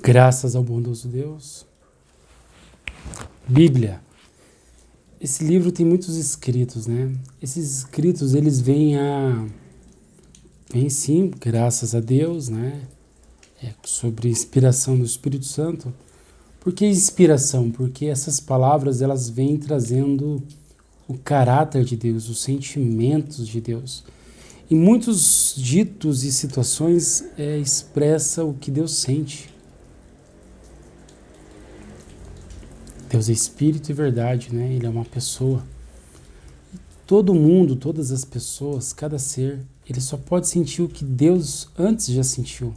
Graças ao bondoso Deus. Bíblia. Esse livro tem muitos escritos, né? Esses escritos, eles vêm sim, graças a Deus, né? Sobre inspiração do Espírito Santo. Por que inspiração? Porque essas palavras, elas vêm trazendo o caráter de Deus, os sentimentos de Deus. Em muitos ditos e situações, expressa o que Deus sente. Deus é espírito e verdade, né? Ele é uma pessoa. Todo mundo, todas as pessoas, cada ser, ele só pode sentir o que Deus antes já sentiu.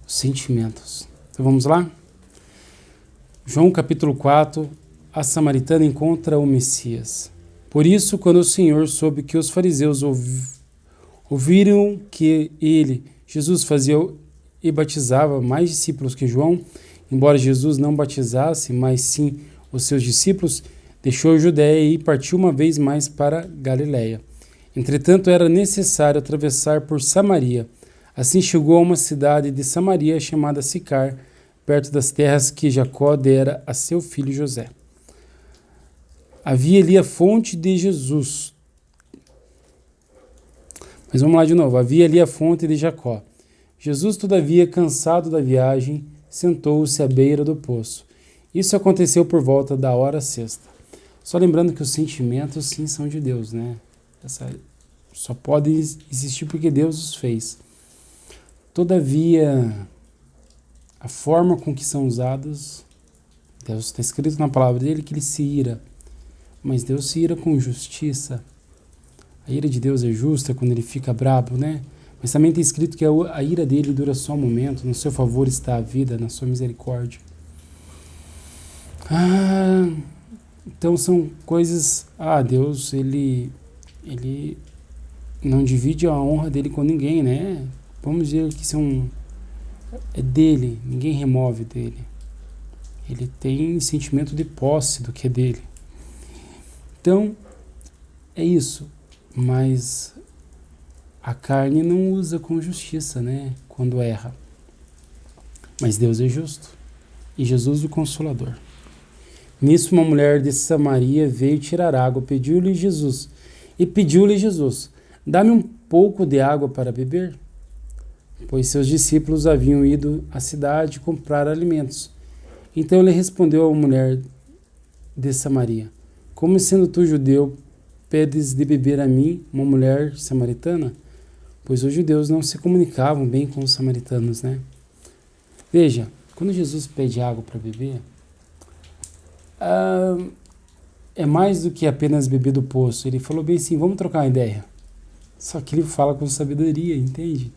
Os sentimentos. Então vamos lá? João capítulo 4, a samaritana encontra o Messias. Por isso, quando o Senhor soube que os fariseus ouviram que Jesus, fazia e batizava mais discípulos que João, embora Jesus não batizasse, mas sim os seus discípulos, deixou a Judéia e partiu uma vez mais para Galiléia. Entretanto, era necessário atravessar por Samaria. Assim chegou a uma cidade de Samaria chamada Sicar, perto das terras que Jacó dera a seu filho José. Havia ali a fonte de Jesus. Mas vamos lá de novo. Havia ali a fonte de Jacó. Jesus, todavia, cansado da viagem, sentou-se à beira do poço. Isso aconteceu por volta da hora sexta. Só lembrando que os sentimentos, sim, são de Deus, né? Só podem existir porque Deus os fez. Todavia, a forma com que são usados, Deus está escrito na palavra dele que ele se ira. Mas Deus se ira com justiça. A ira de Deus é justa quando ele fica bravo, né? Mas também tem escrito que a ira dele dura só um momento, no seu favor está a vida, na sua misericórdia. Então são coisas... Deus, ele não divide a honra dele com ninguém, né? Vamos dizer que é dele, ninguém remove dele. Ele tem sentimento de posse do que é dele. Então, é isso. Mas a carne não usa com justiça, né? Quando erra. Mas Deus é justo. E Jesus o Consolador. Nisso uma mulher de Samaria veio tirar água, pediu-lhe Jesus, dá-me um pouco de água para beber? Pois seus discípulos haviam ido à cidade comprar alimentos. Então ele respondeu à mulher de Samaria, como sendo tu judeu, pedes de beber a mim, uma mulher samaritana? Pois os judeus não se comunicavam bem com os samaritanos, né? Veja, quando Jesus pede água para beber, é mais do que apenas beber do poço. Ele falou bem assim, vamos trocar uma ideia. Só que ele fala com sabedoria, entende?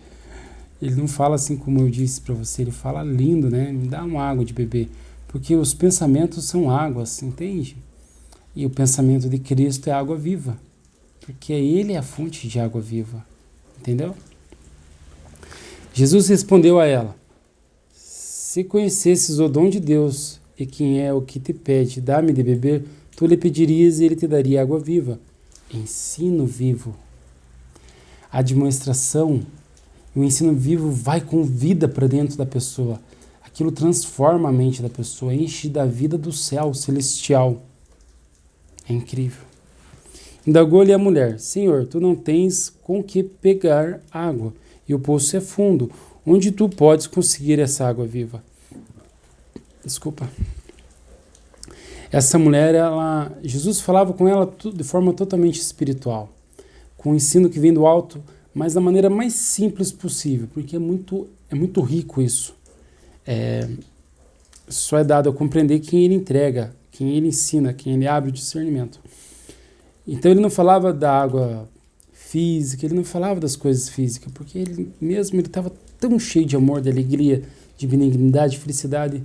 Ele não fala assim como eu disse para você, ele fala lindo, né? Me dá uma água de beber. Porque os pensamentos são águas, entende? E o pensamento de Cristo é água viva. Porque ele é a fonte de água viva. Entendeu? Jesus respondeu a ela, se conhecesses o dom de Deus e quem é o que te pede, dá-me de beber, tu lhe pedirias e ele te daria água viva. Ensino vivo. A demonstração, o ensino vivo vai com vida para dentro da pessoa. Aquilo transforma a mente da pessoa, enche da vida do céu celestial. É incrível. Indagou-lhe a mulher, Senhor, tu não tens com que pegar água, e o poço é fundo. Onde tu podes conseguir essa água viva? Desculpa. Essa mulher, Jesus falava com ela de forma totalmente espiritual, com o ensino que vem do alto, mas da maneira mais simples possível, porque é muito rico isso. Só é dado a compreender quem ele entrega, quem ele ensina, quem ele abre o discernimento. Então ele não falava da água física, ele não falava das coisas físicas, porque ele estava tão cheio de amor, de alegria, de benignidade, de felicidade,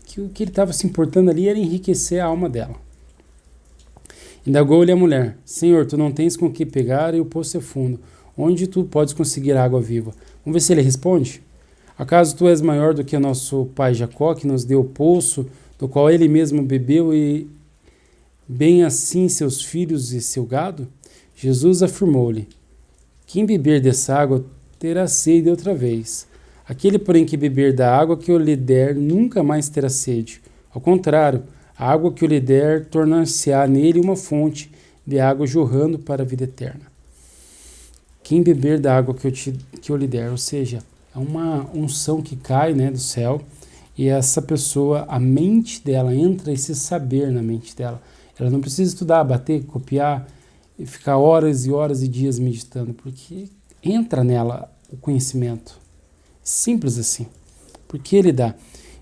que o que ele estava se importando ali era enriquecer a alma dela. Indagou-lhe a mulher, Senhor, tu não tens com que pegar e o poço é fundo. Onde tu podes conseguir água viva? Vamos ver se ele responde. Acaso tu és maior do que nosso pai Jacó, que nos deu o poço, do qual ele mesmo bebeu e bem assim seus filhos e seu gado? Jesus afirmou-lhe, quem beber dessa água terá sede outra vez. Aquele, porém, que beber da água que eu lhe der nunca mais terá sede. Ao contrário, a água que eu lhe der tornar-se-á nele uma fonte de água jorrando para a vida eterna. Quem beber da água que eu lhe der, ou seja, é uma unção que cai, né, do céu, e essa pessoa, a mente dela, entra esse saber na mente dela. Ela não precisa estudar, bater, copiar e ficar horas e horas e dias meditando, porque entra nela o conhecimento. Simples assim, porque ele dá.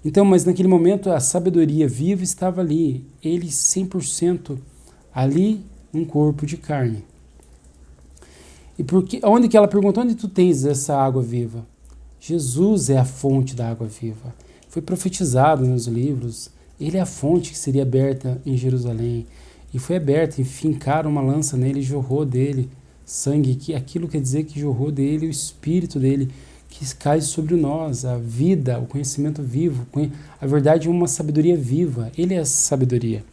Então, mas naquele momento a sabedoria viva estava ali, ele 100% ali, um corpo de carne. E porque, onde que ela perguntou, onde tu tens essa água viva? Jesus é a fonte da água viva. Foi profetizado nos livros, ele é a fonte que seria aberta em Jerusalém. E foi aberta, e fincaram uma lança nele e jorrou dele sangue, que aquilo quer dizer que jorrou dele o espírito dele, que cai sobre nós, a vida, o conhecimento vivo, a verdade é uma sabedoria viva, ele é a sabedoria,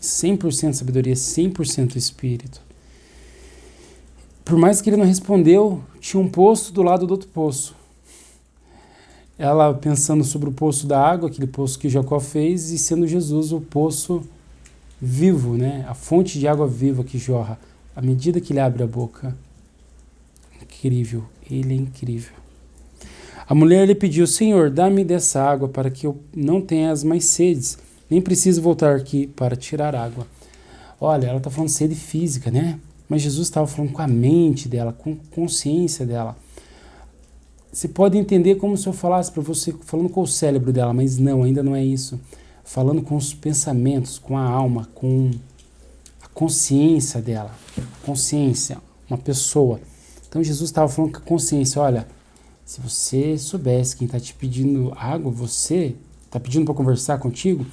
100% sabedoria, 100% espírito. Por mais que ele não respondeu, tinha um poço do lado do outro poço. Ela pensando sobre o poço da água, aquele poço que Jacó fez, e sendo Jesus o poço vivo, né? A fonte de água viva que jorra, à medida que ele abre a boca. Incrível, ele é incrível. A mulher lhe pediu, Senhor, dá-me dessa água para que eu não tenha mais sedes, nem preciso voltar aqui para tirar água. Olha, ela está falando de sede física, né? Mas Jesus estava falando com a mente dela, com a consciência dela. Você pode entender como se eu falasse para você, falando com o cérebro dela, mas não, ainda não é isso. Falando com os pensamentos, com a alma, com a consciência dela. Consciência, uma pessoa. Então Jesus estava falando com a consciência, olha, se você soubesse quem está te pedindo água, você está pedindo para conversar contigo,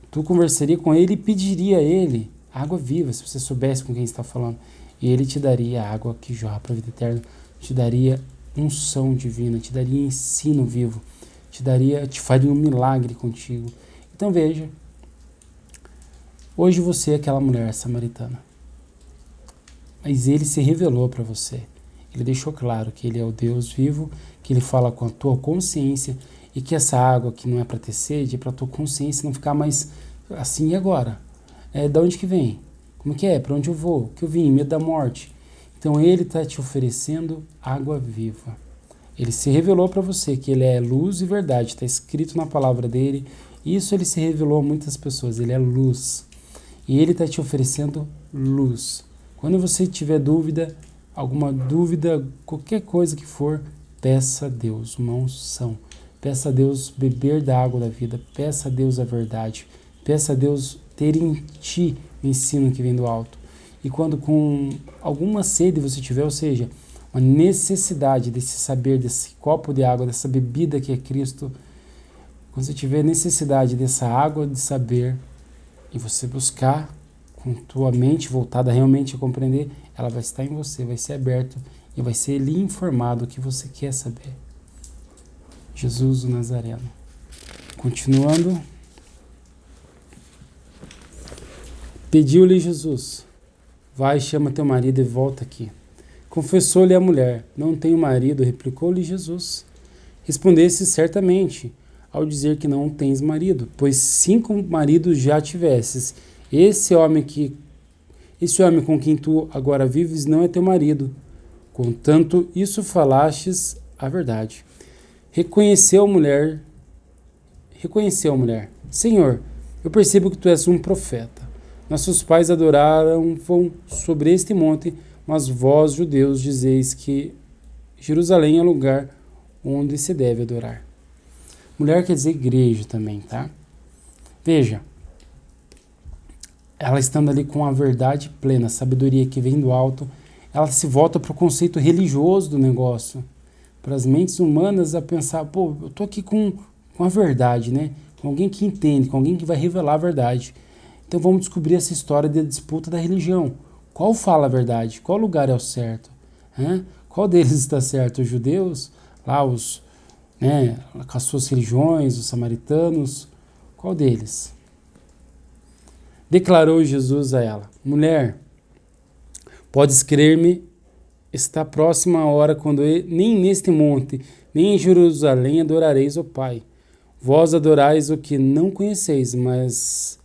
tu conversaria com ele e pediria a ele água viva, se você soubesse com quem está falando. E ele te daria a água que jorra para a vida eterna, te daria unção divina, te daria ensino vivo, te faria um milagre contigo. Então veja, hoje você é aquela mulher samaritana, mas ele se revelou para você. Ele deixou claro que ele é o Deus vivo, que ele fala com a tua consciência e que essa água que não é para ter sede, é para a tua consciência não ficar mais assim, e agora? Da onde que vem? Como que é? Para onde eu vou? Que eu vim? Medo da morte. Então ele está te oferecendo água viva. Ele se revelou para você que ele é luz e verdade, está escrito na palavra dele. Isso ele se revelou a muitas pessoas, ele é luz. E ele está te oferecendo luz. Quando você tiver dúvida, alguma dúvida, qualquer coisa que for, peça a Deus uma unção. Peça a Deus beber da água da vida. Peça a Deus a verdade. Peça a Deus ter em ti o ensino que vem do alto. E quando com alguma sede você tiver, ou seja, uma necessidade desse saber, desse copo de água, dessa bebida que é Cristo, quando você tiver necessidade dessa água de saber e você buscar com tua mente voltada realmente a compreender, ela vai estar em você, vai ser aberto e vai ser lhe informado o que você quer saber. Jesus o Nazareno. Continuando. Pediu-lhe Jesus, vai, chama teu marido e volta aqui. Confessou-lhe a mulher, não tenho marido, replicou-lhe Jesus. Respondesse certamente, ao dizer que não tens marido, pois 5 maridos já tivesses. Esse homem com quem tu agora vives não é teu marido. Contanto, isso falastes a verdade. Reconheceu a mulher, Senhor, eu percebo que tu és um profeta. Nossos pais adoraram sobre este monte, mas vós, judeus, dizeis que Jerusalém é o lugar onde se deve adorar. Mulher quer dizer igreja também, tá? Veja, ela estando ali com a verdade plena, a sabedoria que vem do alto, ela se volta para o conceito religioso do negócio, para as mentes humanas a pensar, pô, eu tô aqui com a verdade, né? Com alguém que entende, com alguém que vai revelar a verdade. Então vamos descobrir essa história da disputa da religião. Qual fala a verdade? Qual lugar é o certo? Qual deles está certo? Os judeus, lá os, com as suas religiões, os samaritanos, qual deles? Declarou Jesus a ela, mulher, podes crer-me está próxima a hora quando nem neste monte, nem em Jerusalém adorareis o Pai. Vós adorais o que não conheceis, nós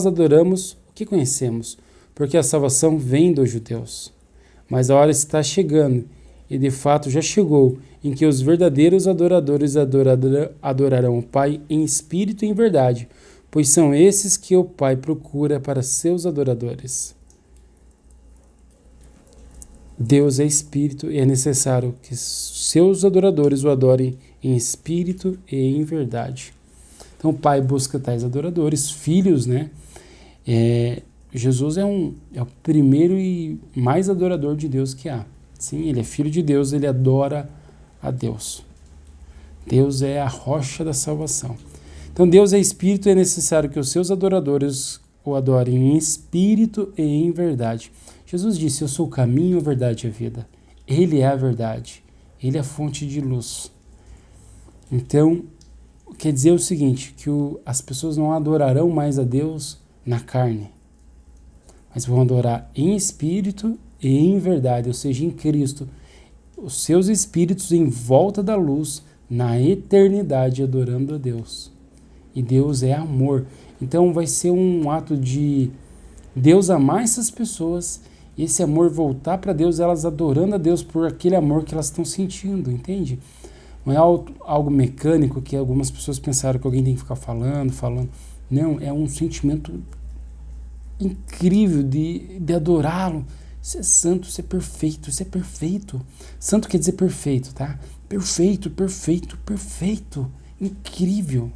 adoramos o que conhecemos, porque a salvação vem dos judeus. Mas a hora está chegando, e de fato já chegou, em que os verdadeiros adoradores adorarão o Pai em espírito e em verdade, pois são esses que o Pai procura para seus adoradores. Deus é espírito e é necessário que seus adoradores o adorem em espírito e em verdade. Então o Pai busca tais adoradores, filhos, né? Jesus é o primeiro e mais adorador de Deus que há. Sim, ele é filho de Deus, ele adora a Deus. Deus é a rocha da salvação. Então Deus é espírito e é necessário que os seus adoradores o adorem em espírito e em verdade. Jesus disse: eu sou o caminho, a verdade e a vida. Ele é a verdade. Ele é a fonte de luz. Então, quer dizer o seguinte, que as pessoas não adorarão mais a Deus na carne, mas vão adorar em espírito e em verdade, ou seja, em Cristo. Os seus espíritos em volta da luz, na eternidade, adorando a Deus. E Deus é amor. Então vai ser um ato de Deus amar essas pessoas, e esse amor voltar para Deus, elas adorando a Deus por aquele amor que elas estão sentindo, entende? Não é algo mecânico que algumas pessoas pensaram que alguém tem que ficar falando. Não, é um sentimento incrível de adorá-lo. Isso é santo, isso é perfeito, isso é perfeito. Santo quer dizer perfeito, tá? Perfeito, perfeito, perfeito. Incrível.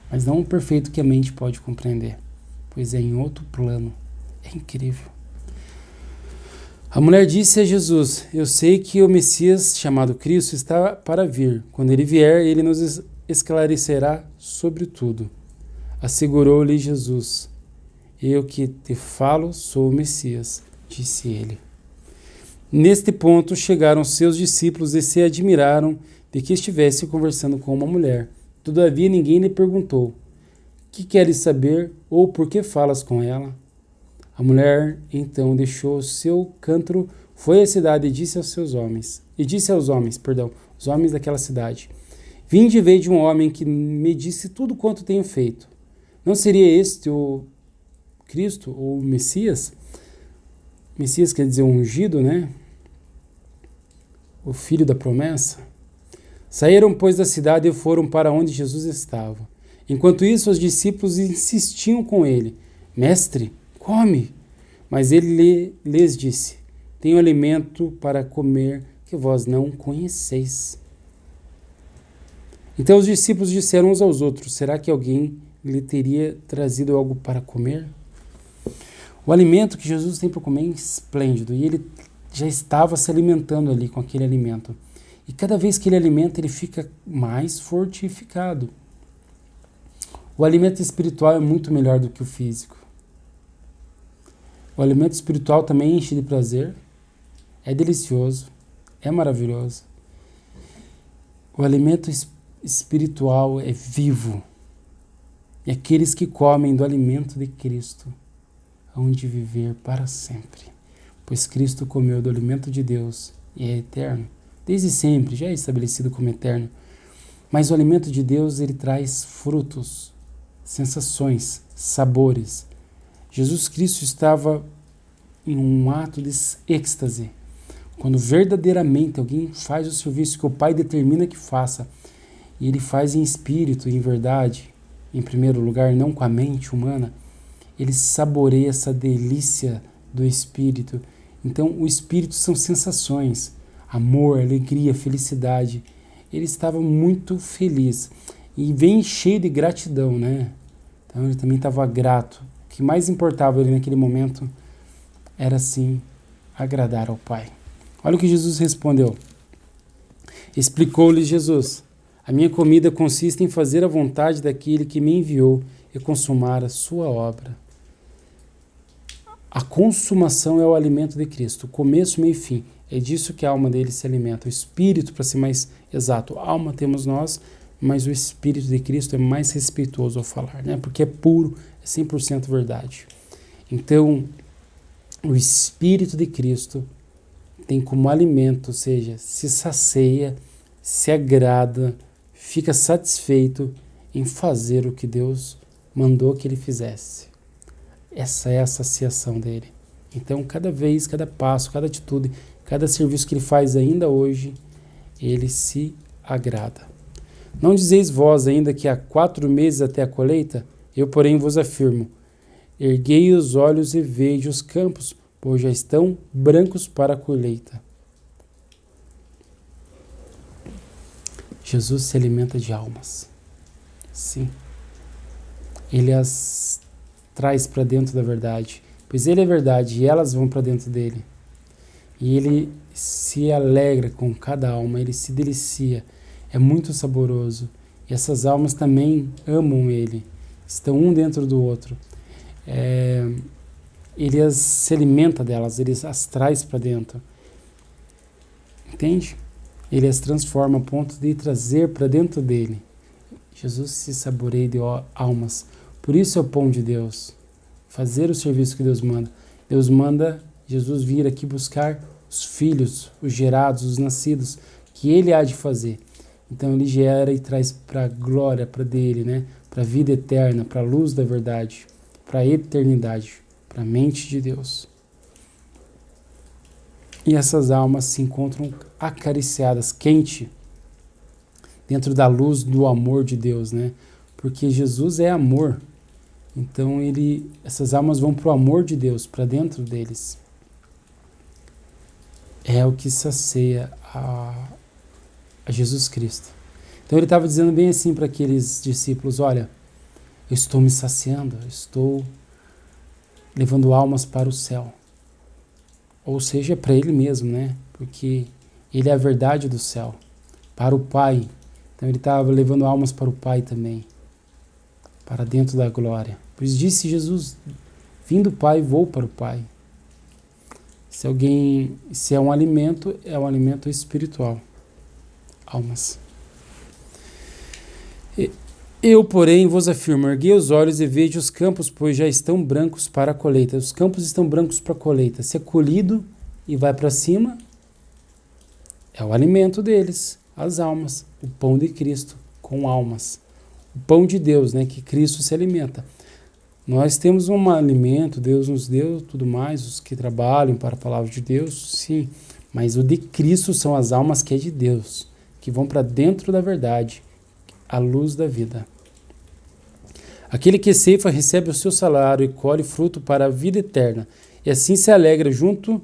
Mas não o perfeito que a mente pode compreender, pois é em outro plano. É incrível. A mulher disse a Jesus: eu sei que o Messias, chamado Cristo, está para vir. Quando ele vier, ele nos esclarecerá sobre tudo. Assegurou-lhe Jesus: eu que te falo sou o Messias, disse ele. Neste ponto chegaram seus discípulos e se admiraram de que estivesse conversando com uma mulher. Todavia ninguém lhe perguntou: que queres saber ou por que falas com ela? A mulher então deixou seu cântaro, foi à cidade e disse aos homens, os homens daquela cidade: vinde e veja um homem que me disse tudo quanto tenho feito. Não seria este o Cristo, ou o Messias? Messias quer dizer ungido, né? O filho da promessa. Saíram, pois, da cidade e foram para onde Jesus estava. Enquanto isso, os discípulos insistiam com ele: mestre, come. Mas ele lhes disse: tenho alimento para comer que vós não conheceis. Então os discípulos disseram uns aos outros: será que alguém lhe teria trazido algo para comer? O alimento que Jesus tem para comer é esplêndido, e ele já estava se alimentando ali com aquele alimento. E cada vez que ele alimenta, ele fica mais fortificado. O alimento espiritual é muito melhor do que o físico. O alimento espiritual também enche de prazer, é delicioso, é maravilhoso. O alimento espiritual é vivo. E aqueles que comem do alimento de Cristo hão de viver para sempre, pois Cristo comeu do alimento de Deus e é eterno. Desde sempre, já é estabelecido como eterno. Mas o alimento de Deus, ele traz frutos, sensações, sabores. Jesus Cristo estava em um ato de êxtase, quando verdadeiramente alguém faz o serviço que o Pai determina que faça, e ele faz em espírito e em verdade, em primeiro lugar, não com a mente humana, ele saboreia essa delícia do Espírito. Então, o Espírito são sensações, amor, alegria, felicidade. Ele estava muito feliz e vem cheio de gratidão, né? Então, ele também estava grato. O que mais importava ali naquele momento era, sim, agradar ao Pai. Olha o que Jesus respondeu. Explicou-lhe Jesus: a minha comida consiste em fazer a vontade daquele que me enviou e consumar a sua obra. A consumação é o alimento de Cristo, o começo, meio e fim. É disso que a alma dele se alimenta. O Espírito, para ser mais exato, a alma temos nós, mas o Espírito de Cristo é mais respeitoso ao falar, né? Porque é puro, é 100% verdade. Então, o Espírito de Cristo tem como alimento, ou seja, se sacia, se agrada, fica satisfeito em fazer o que Deus mandou que ele fizesse. Essa é a saciação dele. Então, cada vez, cada passo, cada atitude, cada serviço que ele faz ainda hoje, ele se agrada. Não dizeis vós ainda que há 4 meses até a colheita? Eu, porém, vos afirmo, erguei os olhos e vejo os campos, pois já estão brancos para a colheita. Jesus se alimenta de almas. Sim. Ele as traz para dentro da verdade, pois ele é verdade e elas vão para dentro dele. E ele se alegra com cada alma, ele se delicia, é muito saboroso. E essas almas também amam ele, estão um dentro do outro. Ele se alimenta delas, ele as traz para dentro. Entende? Ele as transforma a ponto de trazer para dentro dele. Jesus se saboreia de almas. Por isso é o pão de Deus. Fazer o serviço que Deus manda. Deus manda Jesus vir aqui buscar os filhos, os gerados, os nascidos, que ele há de fazer. Então ele gera e traz para a glória, para dele, né? Para a vida eterna, para a luz da verdade, para a eternidade, para a mente de Deus. E essas almas se encontram acariciadas, quente, dentro da luz do amor de Deus, né? Porque Jesus é amor. Então essas almas vão para o amor de Deus, para dentro deles. É o que sacia a Jesus Cristo. Então ele estava dizendo bem assim para aqueles discípulos, olha, eu estou me saciando, eu estou levando almas para o céu. Ou seja, para ele mesmo, né? Porque ele é a verdade do céu, para o Pai. Então ele estava levando almas para o Pai também, para dentro da glória. Pois disse Jesus, vim do Pai, vou para o Pai. Se é um alimento espiritual. Almas. Eu, porém, vos afirmo, erguei os olhos e vejo os campos, pois já estão brancos para a colheita. Os campos estão brancos para a colheita. Se é colhido e vai para cima, é o alimento deles, as almas, o pão de Cristo com almas. O pão de Deus, né, que Cristo se alimenta. Nós temos um alimento, Deus nos deu, tudo mais, os que trabalham para a palavra de Deus, sim, mas o de Cristo são as almas que é de Deus, que vão para dentro da verdade, a luz da vida. Aquele que ceifa recebe o seu salário e colhe fruto para a vida eterna, e assim se alegram juntos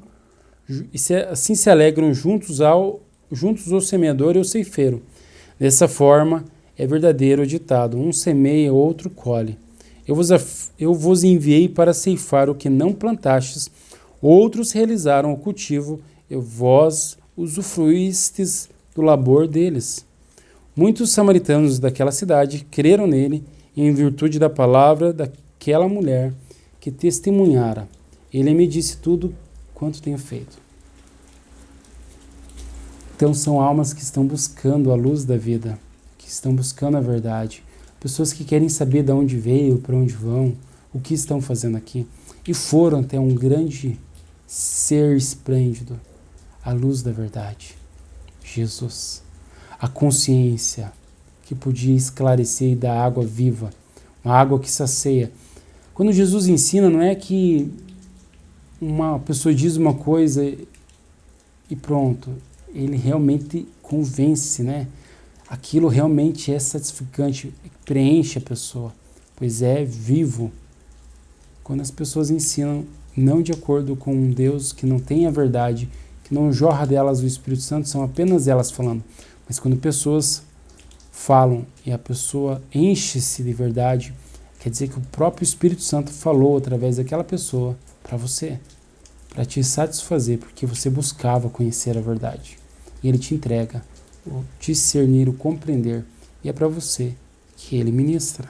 o semeador e o ceifeiro. Dessa forma, é verdadeiro o ditado, um semeia, outro colhe. Eu vos enviei para ceifar o que não plantastes, outros realizaram o cultivo, e vós usufruístes do labor deles. Muitos samaritanos daquela cidade creram nele, em virtude da palavra daquela mulher que testemunhara. Ele me disse tudo quanto tenho feito. Então são almas que estão buscando a luz da vida, que estão buscando a verdade. Pessoas que querem saber de onde veio, para onde vão, o que estão fazendo aqui. E foram até um grande ser esplêndido, a luz da verdade, Jesus. A consciência que podia esclarecer e dar água viva, uma água que sacia. Quando Jesus ensina, não é que uma pessoa diz uma coisa e pronto. Ele realmente convence, né? Aquilo realmente é satisficante, preenche a pessoa, pois é vivo. Quando as pessoas ensinam não de acordo com um Deus que não tem a verdade, que não jorra delas o Espírito Santo, são apenas elas falando. Mas quando pessoas falam e a pessoa enche-se de verdade, quer dizer que o próprio Espírito Santo falou através daquela pessoa para você, para te satisfazer, porque você buscava conhecer a verdade. E ele te entrega o discernir, o compreender, e é para você que ele ministra.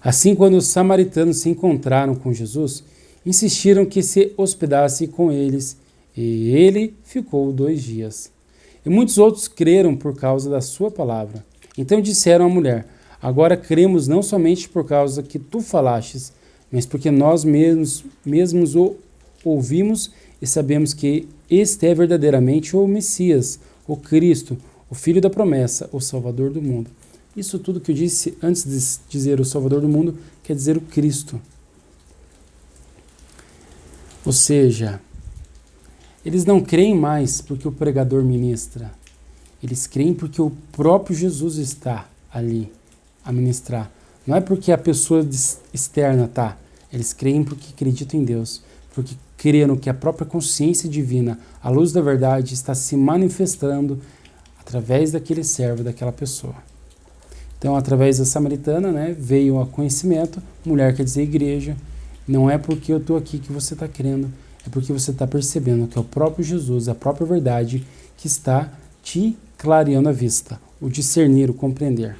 Assim, quando os samaritanos se encontraram com Jesus, insistiram que se hospedasse com eles, e ele ficou 2 dias. E muitos outros creram por causa da sua palavra. Então disseram à mulher, agora cremos não somente por causa que tu falastes, mas porque nós mesmos o ouvimos e sabemos que este é verdadeiramente o Messias, o Cristo, o Filho da promessa, o Salvador do mundo. Isso tudo que eu disse antes de dizer o Salvador do mundo, quer dizer o Cristo. Ou seja, eles não creem mais porque o pregador ministra. Eles creem porque o próprio Jesus está ali a ministrar. Não é porque a pessoa externa está. Eles creem porque acreditam em Deus. Porque creram que a própria consciência divina, a luz da verdade, está se manifestando através daquele servo, daquela pessoa. Então, através da samaritana, né, veio o conhecimento. Mulher quer dizer igreja. Não é porque eu estou aqui que você está crendo. É porque você está percebendo que é o próprio Jesus, a própria verdade, que está te clareando a vista, o discernir, o compreender.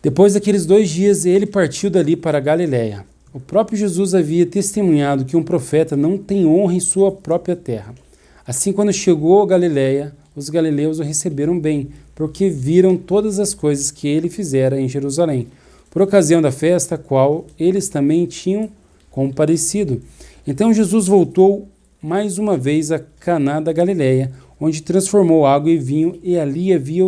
Depois daqueles 2 dias, ele partiu dali para a Galiléia. O próprio Jesus havia testemunhado que um profeta não tem honra em sua própria terra. Assim, quando chegou a Galiléia, os galileus o receberam bem, porque viram todas as coisas que ele fizera em Jerusalém, por ocasião da festa, a qual eles também tinham comparecido. Então Jesus voltou mais uma vez a Caná da Galiléia, onde transformou água em vinho, e ali havia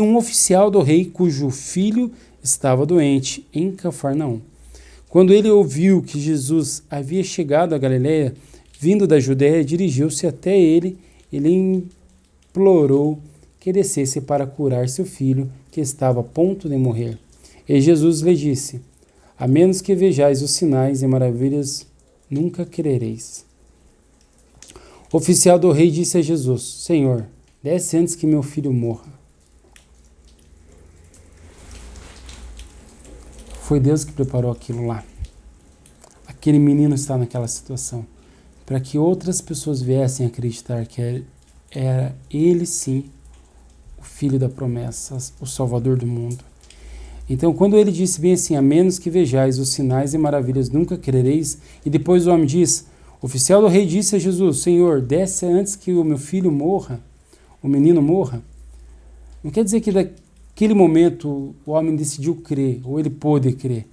um oficial do rei cujo filho estava doente, em Cafarnaum. Quando ele ouviu que Jesus havia chegado a Galiléia, vindo da Judéia, dirigiu-se até ele. Ele implorou que descesse para curar seu filho, que estava a ponto de morrer. E Jesus lhe disse: a menos que vejais os sinais e maravilhas, nunca crereis. O oficial do rei disse a Jesus: Senhor, desce antes que meu filho morra. Foi Deus que preparou aquilo lá. Aquele menino está naquela situação, para que outras pessoas viessem a acreditar que era ele sim o filho da promessa, o Salvador do mundo. Então, quando ele disse bem assim, a menos que vejais os sinais e maravilhas, nunca crereis, e depois o homem diz, o oficial do rei disse a Jesus: Senhor, desce antes que o meu filho morra, o menino morra. Não quer dizer que daquele momento o homem decidiu crer, ou ele pôde crer.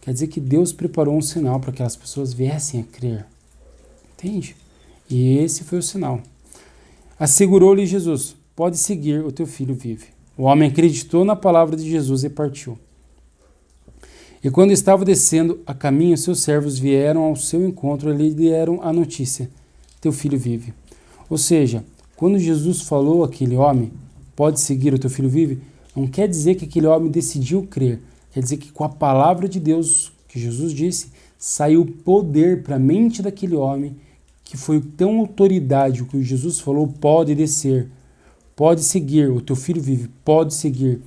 Quer dizer que Deus preparou um sinal para que aquelas pessoas viessem a crer. Entende? E esse foi o sinal. Assegurou-lhe Jesus: pode seguir, o teu filho vive. O homem acreditou na palavra de Jesus e partiu. E quando estava descendo a caminho, seus servos vieram ao seu encontro e lhe deram a notícia: teu filho vive. Ou seja, quando Jesus falou àquele homem: pode seguir, o teu filho vive, não quer dizer que aquele homem decidiu crer. Quer dizer que com a palavra de Deus, que Jesus disse, saiu poder para a mente daquele homem, que foi tão autoridade, o que Jesus falou: pode descer, pode seguir, o teu filho vive, pode seguir.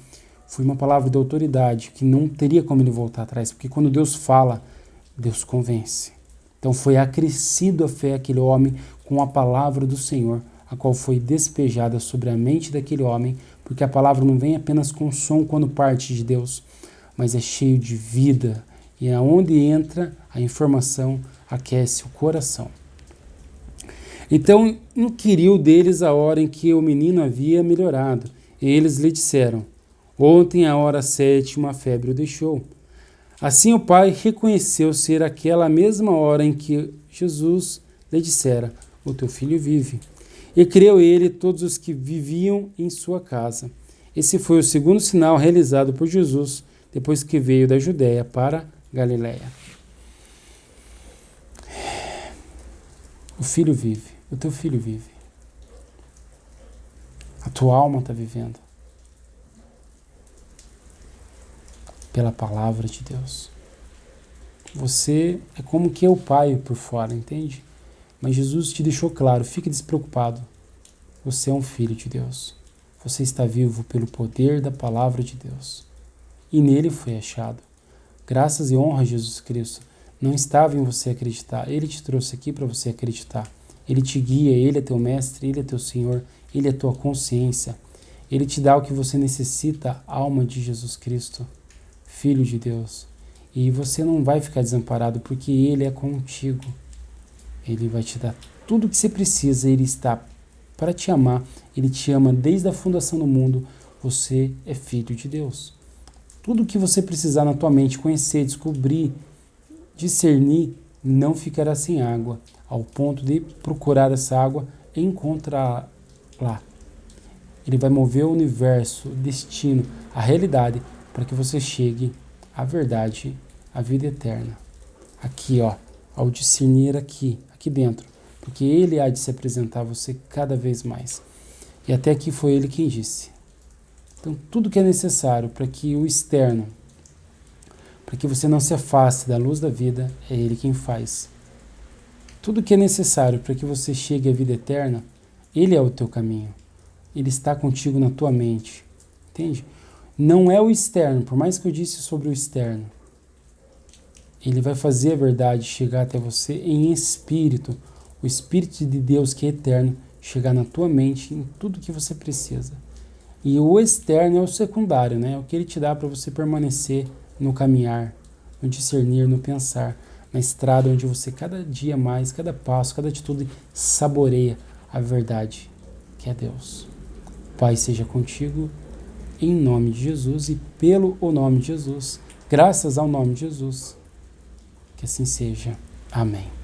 Foi uma palavra de autoridade, que não teria como ele voltar atrás, porque quando Deus fala, Deus convence. Então foi acrescido a fé daquele homem com a palavra do Senhor, a qual foi despejada sobre a mente daquele homem, porque a palavra não vem apenas com som quando parte de Deus, mas é cheio de vida, e aonde entra a informação, aquece o coração. Então inquiriu deles a hora em que o menino havia melhorado, e eles lhe disseram: ontem, à hora 7, a febre o deixou. Assim o pai reconheceu ser aquela mesma hora em que Jesus lhe dissera: o teu filho vive. E creu ele todos os que viviam em sua casa. Esse foi o segundo sinal realizado por Jesus, depois que veio da Judéia para Galiléia. O filho vive, o teu filho vive. A tua alma está vivendo. Pela palavra de Deus. Você é como que é o pai por fora, entende? Mas Jesus te deixou claro, fique despreocupado. Você é um filho de Deus. Você está vivo pelo poder da palavra de Deus. E nele foi achado. Graças e honra a Jesus Cristo. Não estava em você acreditar. Ele te trouxe aqui para você acreditar. Ele te guia, ele é teu mestre, ele é teu Senhor, ele é tua consciência. Ele te dá o que você necessita, a alma de Jesus Cristo, Filho de Deus. E você não vai ficar desamparado, porque ele é contigo. Ele vai te dar tudo o que você precisa, ele está para te amar. Ele te ama desde a fundação do mundo. Você é filho de Deus. Tudo o que você precisar na tua mente, conhecer, descobrir, discernir, não ficará sem água, ao ponto de procurar essa água e encontrá-la lá. Ele vai mover o universo, o destino, a realidade, para que você chegue à verdade, à vida eterna. Aqui, ó, ao discernir aqui dentro, porque ele há de se apresentar a você cada vez mais. E até aqui foi ele quem disse. Então, tudo que é necessário para que o externo, para que você não se afaste da luz da vida, é ele quem faz. Tudo que é necessário para que você chegue à vida eterna, ele é o teu caminho. Ele está contigo na tua mente. Entende? Não é o externo, por mais que eu disse sobre o externo. Ele vai fazer a verdade chegar até você em espírito. O Espírito de Deus que é eterno chegar na tua mente em tudo que você precisa. E o externo é o secundário, né? É o que ele te dá para você permanecer no caminhar, no discernir, no pensar, na estrada onde você cada dia mais, cada passo, cada atitude saboreia a verdade, que é Deus. Pai seja contigo, em nome de Jesus e pelo o nome de Jesus, graças ao nome de Jesus, que assim seja. Amém.